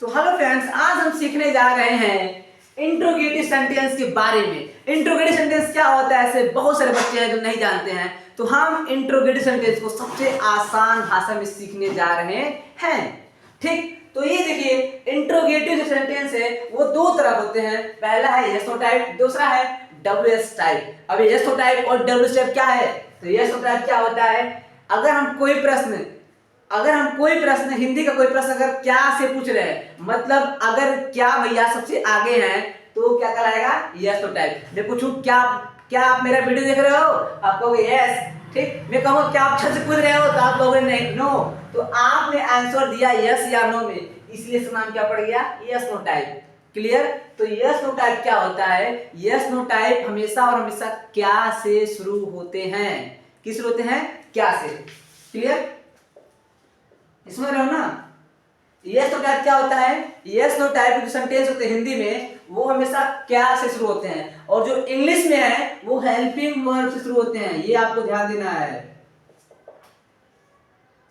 तो hello friends, आज हम सीखने जा रहे हैं इंट्रोगेटिव सेंटेंस के बारे में। इंट्रोगेटिव सेंटेंस क्या होता है, ऐसे बहुत सारे बच्चे हैं जो नहीं जानते हैं। तो हम इंट्रोगेटिव सेंटेंस को सबसे आसान भाषा में सीखने जा रहे हैं। ठीक, तो ये देखिए, इंट्रोगेटिव जो सेंटेंस है वो दो तरह होते हैं। पहला है यस नो टाइप, दूसरा है डब्ल्यूएस टाइप। अब यस नो टाइप और डब्ल्यूएस टाइप क्या है? तो यस नो टाइप क्या होता है, अगर हम कोई प्रश्न हिंदी का कोई प्रश्न अगर क्या से पूछ रहे हैं, मतलब अगर क्या भैया सबसे आगे हैं तो क्या कहलाएगा? Yes no type. मैं पूछूं क्या क्या आप मेरा वीडियो देख रहे हो, आप कहोगे यस। ठीक, मैं कहूँ क्या आप छत से कूद रहे हो तो आप कहोगे नहीं, नो। तो आपने आंसर दिया यस या नो में, इसलिए इसका नाम क्या पड़ गया? Yes no type. क्लियर? तो यस नो टाइप क्या होता है? यस नो टाइप हमेशा और हमेशा क्या से शुरू होते हैं। किस होते हैं? क्या से। क्लियर? समझ रहे हो ना? यस नो टाइप क्या होता है? यस नो टाइप जो सेंटेंस होते हैं हिंदी में वो हमेशा क्या से शुरू होते हैं, और जो इंग्लिश में है वो हेल्पिंग वर्ब से शुरू होते हैं। ये आपको ध्यान देना है,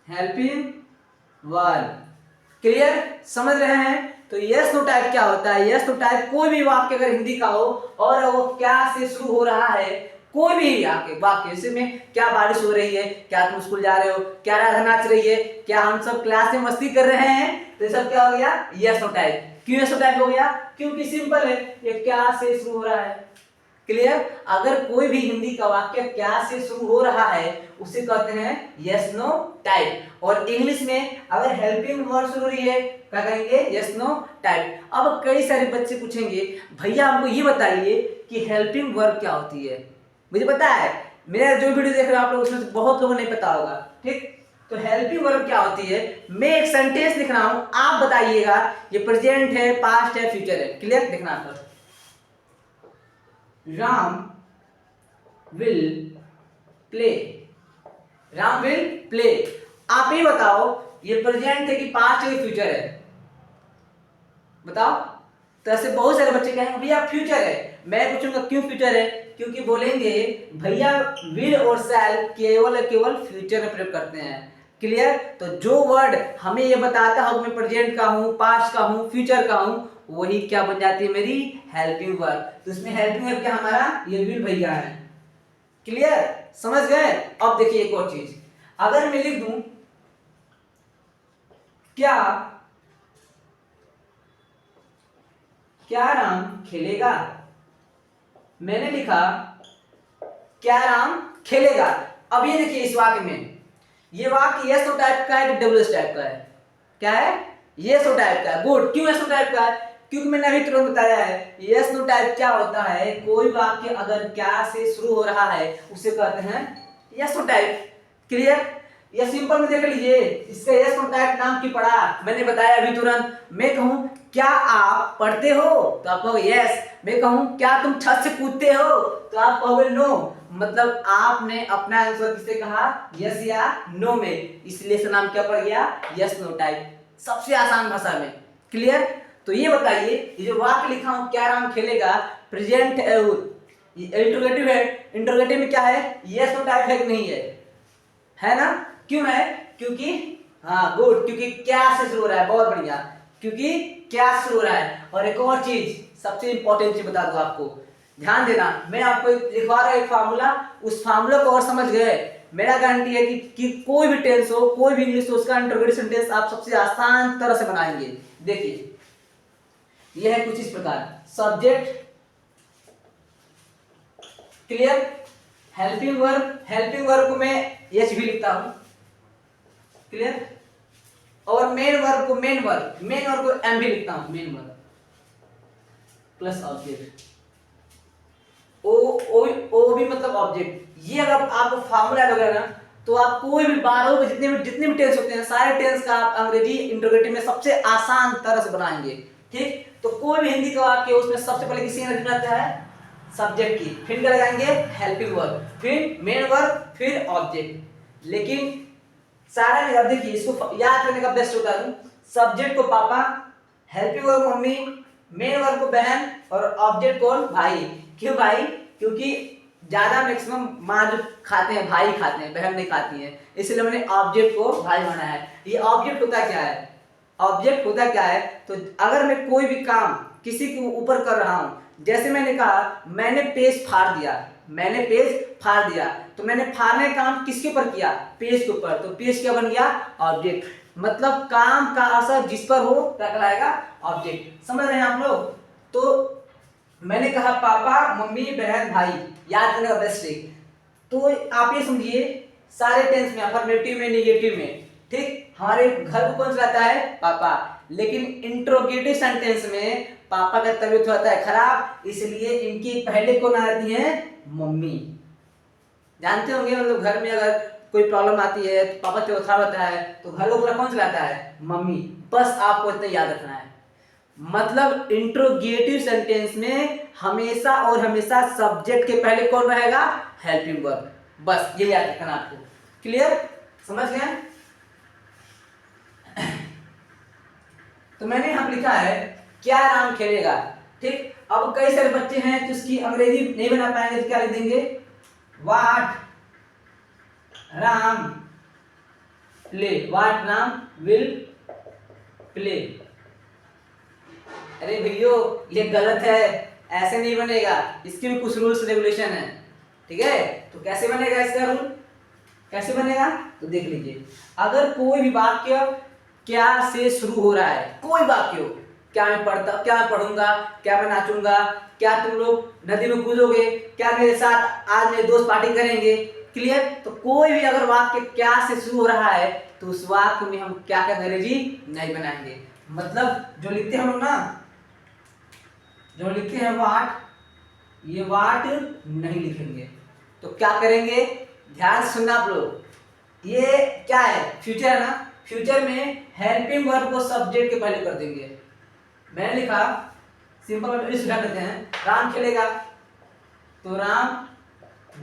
हेल्पिंग वर्ब। क्लियर? समझ रहे हैं? तो यस नो टाइप क्या होता है? यस नो टाइप कोई भी वाक्य अगर हिंदी का हो और वो क्या से शुरू हो रहा है, कोई भी आपके वाक्य, जैसे में क्या बारिश हो रही है, क्या तुम स्कूल जा रहे हो, क्या राधा नाच रही है, क्या हम सब क्लास में मस्ती कर रहे हैं, तो ये सब क्या हो गया? Yes no type. क्यों यस नो टाइप हो गया? क्योंकि सिंपल है, ये क्या से शुरू हो रहा है। क्लियर? अगर कोई भी हिंदी का वाक्य क्या से शुरू हो रहा है उसे कहते हैं यस नो टाइप। और इंग्लिश में अगर हेल्पिंग वर्ब शुरू हो रही है क्या कहेंगे? Yes no type. अब कई सारे बच्चे पूछेंगे भैया हमको ये बताइए कि हेल्पिंग वर्ब क्या होती है। मुझे पता है मेरा जो वीडियो देख रहे हो आप लोग उसमें से बहुत लोगों को नहीं पता होगा। ठीक, तो हेल्पिंग वर्ब क्या होती है? मैं एक सेंटेंस लिख रहा हूं, आप बताइएगा ये प्रेजेंट है, पास्ट है, फ्यूचर है। क्लियर? देखना पर Ram will play. Ram will play. आप ही बताओ ये प्रेजेंट है कि पास्ट है कि फ्यूचर है? बताओ। तो ऐसे बहुत सारे बच्चे कहेंगे भैया फ्यूचर है। मैं पूछूंगा क्यों फ्यूचर है? क्योंकि बोलेंगे भैया विल और शैल केवल फ्यूचर में प्रयोग करते हैं। क्लियर? तो जो वर्ड हमें ये बताता है मैं प्रेजेंट का हूं, पास्ट का हूं, फ्यूचर का हूं, वही क्या बन जाती है? मेरी हेल्पिंग वर्ब। तो इसमें हेल्पिंग वर्ब क्या हमारा? ये विल भैया है। क्लियर? समझ गए? अब देखिए एक और चीज, अगर मैं लिख दूं क्या क्या राम खेलेगा, मैंने लिखा क्या राम खेलेगा। अब ये देखिए इस वाक्य में, ये वाक्य यस नो टाइप का है कि डब्ल्यूएस टाइप का है? क्या है? यस नो टाइप का है। गुड। क्यों यस नो टाइप का है? क्योंकि मैंने अभी तुरंत बताया है यस नो टाइप क्या होता है, कोई वाक्य अगर क्या से शुरू हो रहा है उसे कहते हैं यस नो टाइप। क्लियर? ये सिंपल में देख लीजिए, इसका यस नो टाइप नाम की पढ़ा मैंने बताया अभी तुरंत। मैं कहूं क्या आप पढ़ते हो तो आप कहोगे यस। मैं कहूं क्या तुम छत से कूदते हो तो आप कहोगे नो। मतलब आपने अपना आंसर किसे कहा? यस या नो में, इसलिए इसका नाम क्या पड़ गया? Yes no type. सबसे आसान भाषा में। क्लियर? तो ये बताइए, ये जो वाक्य लिखा हूं क्या राम खेलेगा, प्रेजेंट इंट्रोगेटिव है। इंट्रोगेटिव में क्या है? यस नो टाइप है कि नहीं है ना? क्यों है? क्योंकि हाँ गुड, क्योंकि क्या से शुरू हो रहा है। बहुत बढ़िया, क्योंकि क्या से शुरू हो रहा है। और एक और चीज, सबसे इंपॉर्टेंट चीज बता दूं आपको, ध्यान देना। मैं आपको लिखवा रहा हूं एक फार्मूला, उस फार्मूला को और समझ गए, मेरा गारंटी है कि कोई भी टेंस हो, कोई भी इंग्लिश हो, उसका इंट्रोगेटिव सेंटेंस आप सबसे आसान तरह से बनाएंगे। देखिए यह है कुछ इस प्रकार, सब्जेक्ट। क्लियर? हेल्पिंग वर्ब को मैं एच भी लिखता हूं। क्लियर? और मेन वर्ब को एम भी लिखता हूं। मेन वर्ब प्लस ऑब्जेक्ट, ओ भी मतलब ऑब्जेक्ट। ये अगर आपको फार्मूला याद हो गया ना तो आप कोई भी 12 जितने भी टेंस होते हैं सारे टेंस का आप अंग्रेजी इंट्रोगेटिव में सबसे आसान तरह से बनाएंगे। ठीक, तो कोई भी हिंदी का वाक्य उसमें सबसे पहले किसी ने लिखना है? सब्जेक्ट की, फिर क्या लगाएंगे? हेल्पिंग वर्ब, फिर मेन वर्ब, फिर ऑब्जेक्ट। लेकिन सारा में अब देखिए इसको याद करने का बेस्ट होता है, सब्जेक्ट को पापा, हेल्पिंग वर्ब को मम्मी, मेन वर्ब को बहन, और ऑब्जेक्ट कौन? भाई। क्यों भाई? क्योंकि ज्यादा मैक्सिमम माँ जो खाते हैं भाई खाते हैं, बहन नहीं खाती है, इसलिए मैंने ऑब्जेक्ट को भाई बनाया है। ये ऑब्जेक्ट होता क्या है? ऑब्जेक्ट होता क्या है, तो अगर मैं कोई भी काम किसी के ऊपर कर रहा हूं, जैसे मैंने कहा मैंने पेज फाड़ दिया, मैंने पेज फाड़ दिया, तो मैंने फाड़ने का काम किसके ऊपर किया, पेज के ऊपर, तो पेज क्या बन गया, ऑब्जेक्ट। मतलब काम का असर जिस पर हो क्या कहलाएगा, ऑब्जेक्ट। समझ रहे हैं आप लोग। तो मैंने कहा पापा मम्मी बहन भाई, याद करने का बेस्ट ट्रिक। तो आप ये समझिए सारे टेंस में, अफर्मेटिव में, नेगेटिव में, ठीक, हमारे घर को कौन चलाता है, पापा। लेकिन इंट्रोगेटिव सेंटेंस में पापा का तबीयत होता है खराब, इसलिए इनकी पहले कौन आती है, मम्मी। जानते होंगे मतलब घर में अगर कोई प्रॉब्लम आती है तो पापा तबीयत खराब होता है तो घर को पूरा कौन चलाता है, मम्मी। बस आपको इतना याद रखना है। मतलब इंट्रोगेटिव सेंटेंस में हमेशा और हमेशा सब्जेक्ट के पहले कौन रहेगा, हेल्पिंग वर्ब। बस ये याद रखना आपको। क्लियर, समझ गए। तो मैंने यहां लिखा है क्या राम खेलेगा, ठीक। अब कई सारे बच्चे हैं तो इसकी अंग्रेजी नहीं बना पाएंगे तो क्या लिख देंगे, what Ram play, what Ram will play. अरे भैया ये गलत है, ऐसे नहीं बनेगा, इसके भी कुछ रूल्स रेगुलेशन है, ठीक है। तो कैसे बनेगा इसका रूल, कैसे बनेगा, तो देख लीजिए। अगर कोई भी वाक्य क्या से शुरू हो रहा है, कोई वाक्य हो, क्या मैं पढ़ूंगा, क्या मैं नाचूंगा, क्या तुम लोग नदी में कूदोगे, क्या मेरे साथ आज मेरे दोस्त पार्टी करेंगे, क्लियर। तो कोई भी अगर वाक्य क्या से शुरू हो रहा है तो उस वाक्य में हम क्या अंग्रेजी नहीं बनाएंगे। मतलब जो लिखते हैं हम लोग ना, जो लिखते हैं वाट, ये वाट नहीं लिखेंगे। तो क्या करेंगे, ध्यान से सुनना आप लोग। ये क्या है, फ्यूचर है ना, फ्यूचर में हेल्पिंग वर्ब को सब्जेक्ट के पहले कर देंगे। मैंने लिखा सिंपल वर्ड सुधार देते हैं, राम खेलेगा तो राम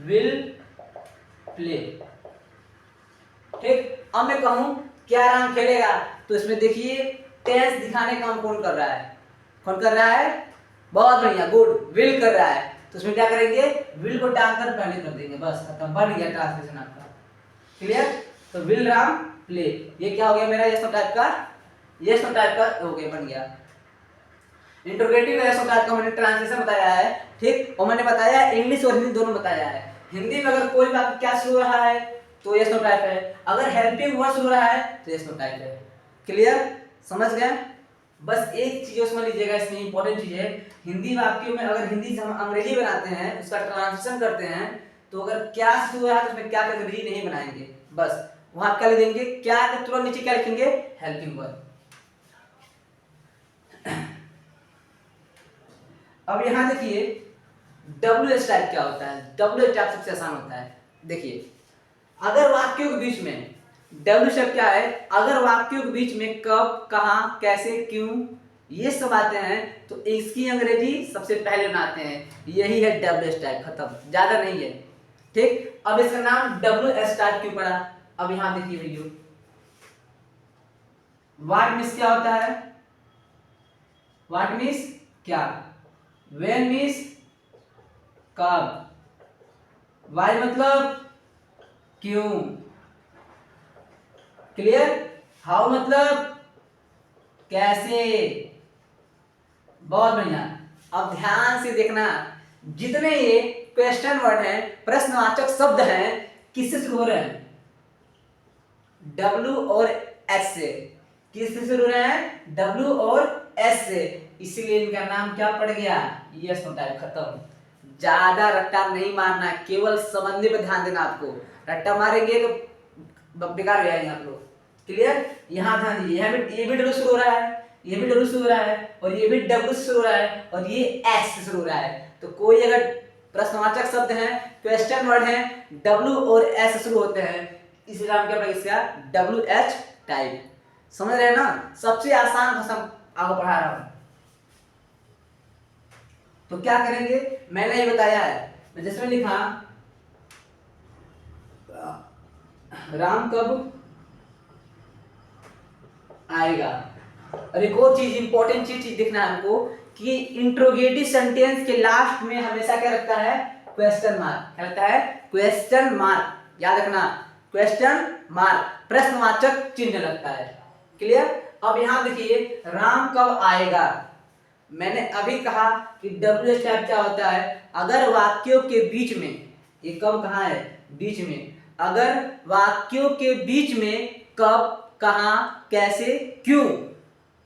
विल प्ले, ठीक। अब मैं कहूं क्या राम खेलेगा, तो इसमें देखिए टेंस दिखाने का काम कौन कर रहा है, कौन कर रहा है, बहुत बढ़िया, गुड, विल कर रहा है। तो उसमें क्या करेंगे, विल को डालकर पहले कर देंगे, बस खत्म, बन गया ट्रांसलेशन आपका। क्लियर। तो विल राम प्ले, ये क्या हो गया मेरा, ये सब टाइप का, ये सब टाइप का हो गया, बन गया। इंट्रोगेटिव ये सब टाइप का मैंने ट्रांसलेशन बताया है, ठीक। और मैंने बताया इंग्लिश और हिंदी दोनों बताया है। हिंदी में अगर कोई बात क्या शुरू हो रहा है तो ये सब टाइप है, अगर हेल्पिंग वर्ड शुरू हो रहा है तो ये सब टाइप है। क्लियर, समझ गए। बस एक चीज उसमें लीजिएगा, इसमें इंपॉर्टेंट चीज है, हिंदी वाक्यों में अगर हिंदी से हम अंग्रेजी बनाते हैं, उसका ट्रांसलेशन करते हैं, तो अगर क्या शुरू है तो उसमें क्या का अंग्रेजी नहीं बनाएंगे, बस वहां क्या लिख देंगे, क्या का तुरंत नीचे क्या लिखेंगे, हेल्पिंग वर्ब। अब यहां देखिए डब्ल्यू एच टाइप क्या होता है, डब्ल्यू एच टाइप सबसे आसान होता है। देखिए अगर वाक्यों के बीच में, डब्ल्यू शब्द क्या है, अगर वाक्यों के बीच में कब, कहां, कैसे, क्यों, ये सब आते हैं तो इसकी अंग्रेजी सबसे पहले बनाते हैं, यही है डब्ल्यू एस टाइप, खत्म, ज्यादा नहीं है, ठीक। अब इसका नाम डब्ल्यू एस टाइप क्यों पड़ा, अब यहां देखिए भैया, व्हाट मीन्स क्या होता है, व्हाट मीन्स क्या, व्हेन मीन्स कब, वाई मतलब क्यों, क्लियर, हाउ मतलब कैसे, बहुत बढ़िया। अब ध्यान से देखना, जितने ये क्वेश्चन वर्ड हैं, प्रश्नवाचक शब्द हैं, किससे शुरू हो रहे हैं, डब्ल्यू और एस से, किससे शुरू हो रहे हैं, डब्ल्यू और एस से, इसीलिए इनका नाम क्या पड़ गया, यस टाइप, खत्म। ज्यादा रट्टा नहीं मारना, केवल संबंधी पे ध्यान देना आपको, रट्टा मारेंगे तो बेकार हो जाएंगे आप लोग। क्लियर, यहाँ ध्यान दीजिए, यहाँ भी ये भी डब्ल्यू शुरू हो रहा है, ये भी डब्ल्यू शुरू हो रहा है, और ये भी डब्ल्यू से शुरू हो रहा है, और ये एस से शुरू हो रहा है। तो कोई अगर प्रश्नवाचक शब्द हैं, क्वेश्चन वर्ड हैं, डब्ल्यू और एस से शुरू होते हैं, इसलिए नाम क्या पड़ेगा इसका, डब्ल्यू एच टाइप। समझ रहे हैं ना, सबसे आसान भाषा आपको पढ़ा रहा हूं। तो क्या करेंगे, मैंने ये बताया है, जिसमें लिखा राम कब आएगा। और एक और चीज इंपॉर्टेंट चीज देखना है हमको कि इंट्रोगेटिव सेंटेंस के लास्ट में हमेशा क्या रखता है, क्वेश्चन मार्क, क्या रखता है, क्वेश्चन मार्क, याद रखना, क्वेश्चन मार्क, प्रश्नवाचक चिन्ह लगता है। क्लियर। अब यहाँ देखिए राम कब आएगा। मैंने अभी कहा कि WH टाइप क्या होता है, अगर वाक्यों के बीच में, ये कब कहाँ है, बीच में, अगर वाक्यों के बीच में कब, कहाँ, कैसे, क्यों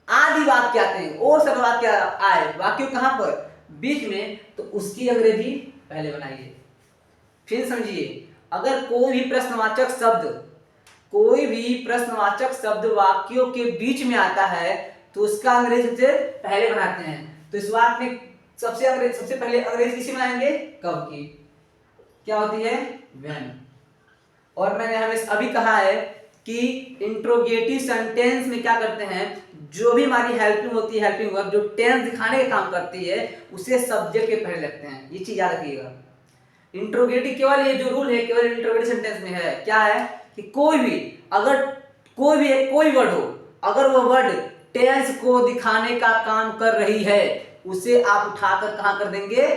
आदि वाक्य आते हैं, और सब वाक्य आए वाक्यों कहाँ पर, बीच में, तो उसकी अंग्रेजी पहले बनाइए। फिर समझिए, अगर कोई भी प्रश्नवाचक शब्द, कोई भी प्रश्नवाचक शब्द वाक्यों के बीच में आता है तो उसका अंग्रेजी सबसे पहले बनाते हैं। तो इस वाक्य में सबसे पहले अंग्रेजी किसी बनाएंगे, कब की, क्या होती है, व्हेन। और मैंने हमें अभी कहा है कि इंट्रोगेटिव सेंटेंस में क्या करते हैं, जो भी हमारी हेल्पिंग होती है, हेल्पिंग वर्ब जो टेंस दिखाने का काम करती है, उसे सब्जेक्ट के पहले लगते हैं। ये चीज याद रखिएगा। इंट्रोगेटिव केवल ये जो रूल है केवल इंट्रोगेटिव सेंटेंस में है, क्या है कि कोई भी, अगर कोई वर्ड हो, अगर वो वर्ड टेंस को दिखाने का काम कर रही है, उसे आप उठाकर कहां कर देंगे,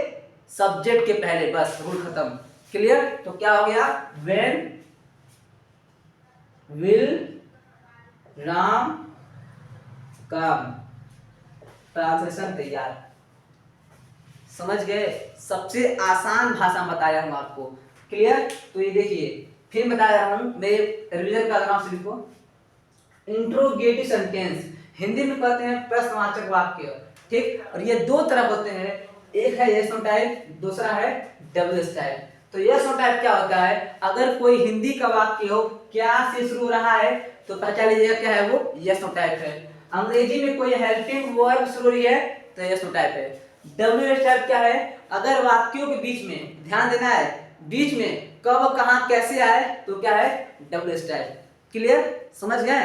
सब्जेक्ट के पहले, बस रूल खत्म। क्लियर। तो क्या हो गया, when will Ram come, translation तैयार। समझ गए, सबसे आसान भाषा में बताया हम आपको। क्लियर। तो ये देखिए फिर बता रहा हूं, मेरे रिवीजन का नाम से लिखो। इंट्रोगेटिव सेंटेंस हिंदी में कहते हैं प्रश्नवाचक वाक्य, ठीक। और ये दो तरह होते हैं, एक है यस नो टाइप, दूसरा है WH टाइप। तो यस नो टाइप क्या होता है, अगर कोई हिंदी का वाक्य हो, क्या से शुरू हो रहा है, तो पहचान लीजिएगा क्या है वो, यस नो टाइप है। अंग्रेजी में कोई हेल्पिंग वर्ब शुरू हो रही है तो यस नो टाइप है। WH टाइप क्या है, अगर वाक्यों के बीच में, ध्यान देना है, बीच में कब, कहां, कैसे आए तो क्या है, WH टाइप। क्लियर, समझ गए।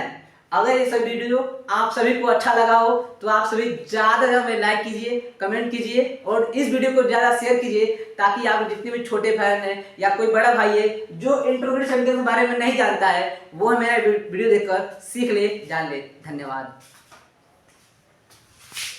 अगर ये सब वीडियो आप सभी को अच्छा लगा हो तो आप सभी ज्यादा में लाइक कीजिए, कमेंट कीजिए और इस वीडियो को ज्यादा शेयर कीजिए, ताकि आप जितने भी छोटे बहन हैं या कोई बड़ा भाई है जो इंट्रोगेटिव सेंटेंस के बारे में नहीं जानता है, वो मेरा वीडियो देखकर सीख ले, जान ले। धन्यवाद।